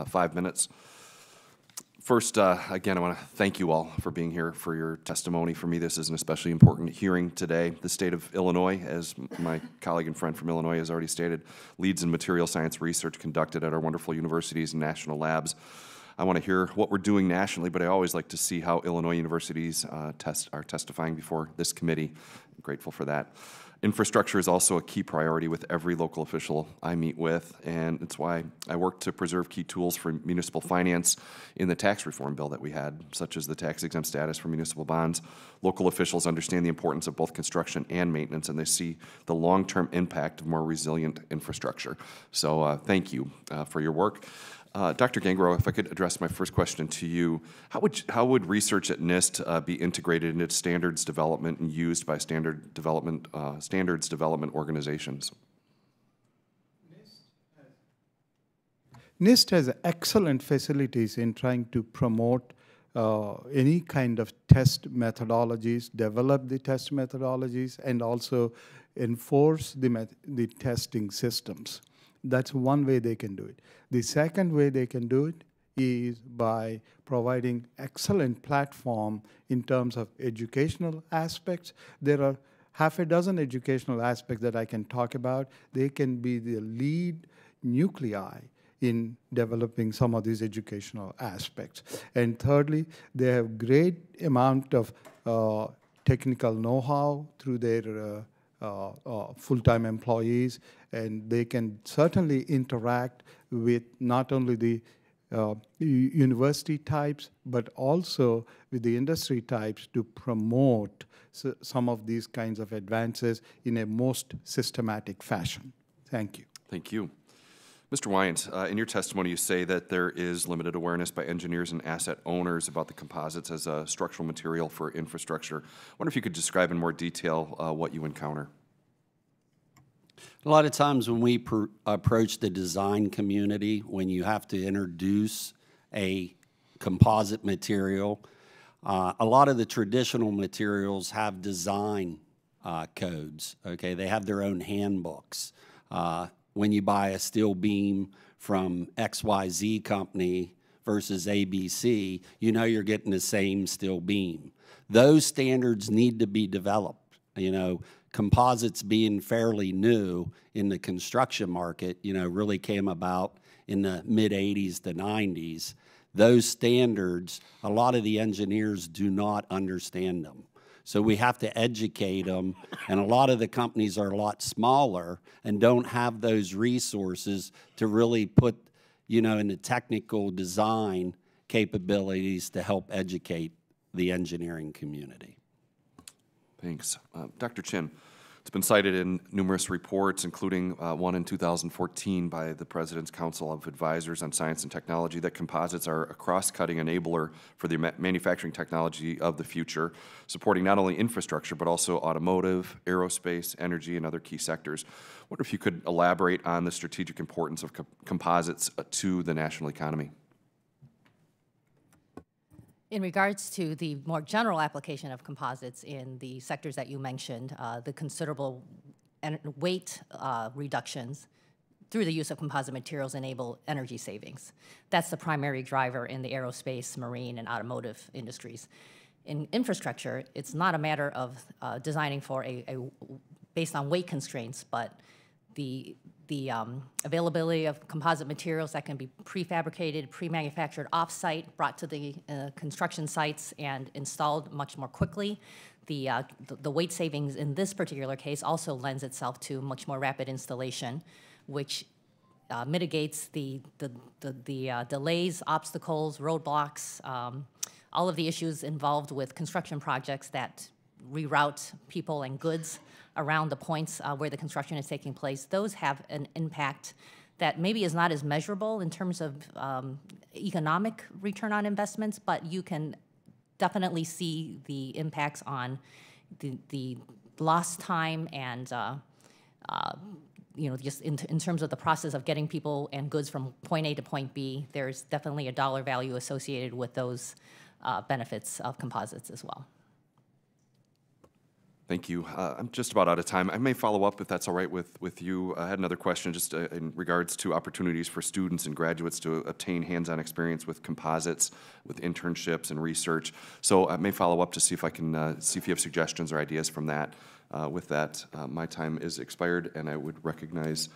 5 minutes. First, again, I want to thank you all for being here for your testimony. For me, this is an especially important hearing today. The state of Illinois, as my colleague and friend from Illinois has already stated, leads in material science research conducted at our wonderful universities and national labs. I want to hear what we're doing nationally, but I always like to see how Illinois universities are testifying before this committee. I'm grateful for that. Infrastructure is also a key priority with every local official I meet with, and it's why I work to preserve key tools for municipal finance in the tax reform bill that we had, such as the tax-exempt status for municipal bonds. Local officials understand the importance of both construction and maintenance, and they see the long-term impact of more resilient infrastructure. So thank you for your work. Dr. GangaRao, if I could address my first question to you, how would research at NIST be integrated into standards development and used by standards development organizations? NIST has excellent facilities in trying to promote any kind of test methodologies, develop the test methodologies, and also enforce the testing systems. That's one way they can do it. The second way they can do it is by providing excellent platform in terms of educational aspects. There are half a dozen educational aspects that I can talk about. They can be the lead nuclei in developing some of these educational aspects. And thirdly, they have great amount of technical know-how through their full-time employees, and they can certainly interact with not only the university types, but also with the industry types to promote some of these kinds of advances in a most systematic fashion. Thank you. Thank you. Mr. Weyant, in your testimony, you say that there is limited awareness by engineers and asset owners about the composites as a structural material for infrastructure. I wonder if you could describe in more detail what you encounter. A lot of times when we approach the design community, when you have to introduce a composite material, a lot of the traditional materials have design codes, okay? They have their own handbooks. When you buy a steel beam from XYZ company versus ABC, you know you're getting the same steel beam. Those standards need to be developed. You know, composites being fairly new in the construction market, you know, really came about in the mid-'80s to '90s. Those standards, a lot of the engineers do not understand them. So we have to educate them, and a lot of the companies are a lot smaller and don't have those resources to really put, you know, in the technical design capabilities to help educate the engineering community. Thanks. Dr. Chin, it's been cited in numerous reports, including one in 2014 by the President's Council of Advisors on Science and Technology, that composites are a cross-cutting enabler for the manufacturing technology of the future, supporting not only infrastructure, but also automotive, aerospace, energy, and other key sectors. I wonder if you could elaborate on the strategic importance of composites to the national economy. In regards to the more general application of composites in the sectors that you mentioned, the considerable weight reductions through the use of composite materials enable energy savings. That's the primary driver in the aerospace, marine, and automotive industries. In infrastructure, it's not a matter of designing for based on weight constraints, but the availability of composite materials that can be prefabricated, pre-manufactured off-site, brought to the construction sites and installed much more quickly. The weight savings in this particular case also lends itself to much more rapid installation, which mitigates the delays, obstacles, roadblocks, all of the issues involved with construction projects that reroute people and goods around the points where the construction is taking place. Those have an impact that maybe is not as measurable in terms of economic return on investments, but you can definitely see the impacts on the lost time and you know, just in terms of the process of getting people and goods from point A to point B, there's definitely a dollar value associated with those benefits of composites as well. Thank you. I'm just about out of time. I may follow up if that's all right with you. I had another question just in regards to opportunities for students and graduates to obtain hands-on experience with composites, with internships and research. So I may follow up to see if I can see if you have suggestions or ideas from that. With that, my time is expired, and I would recognize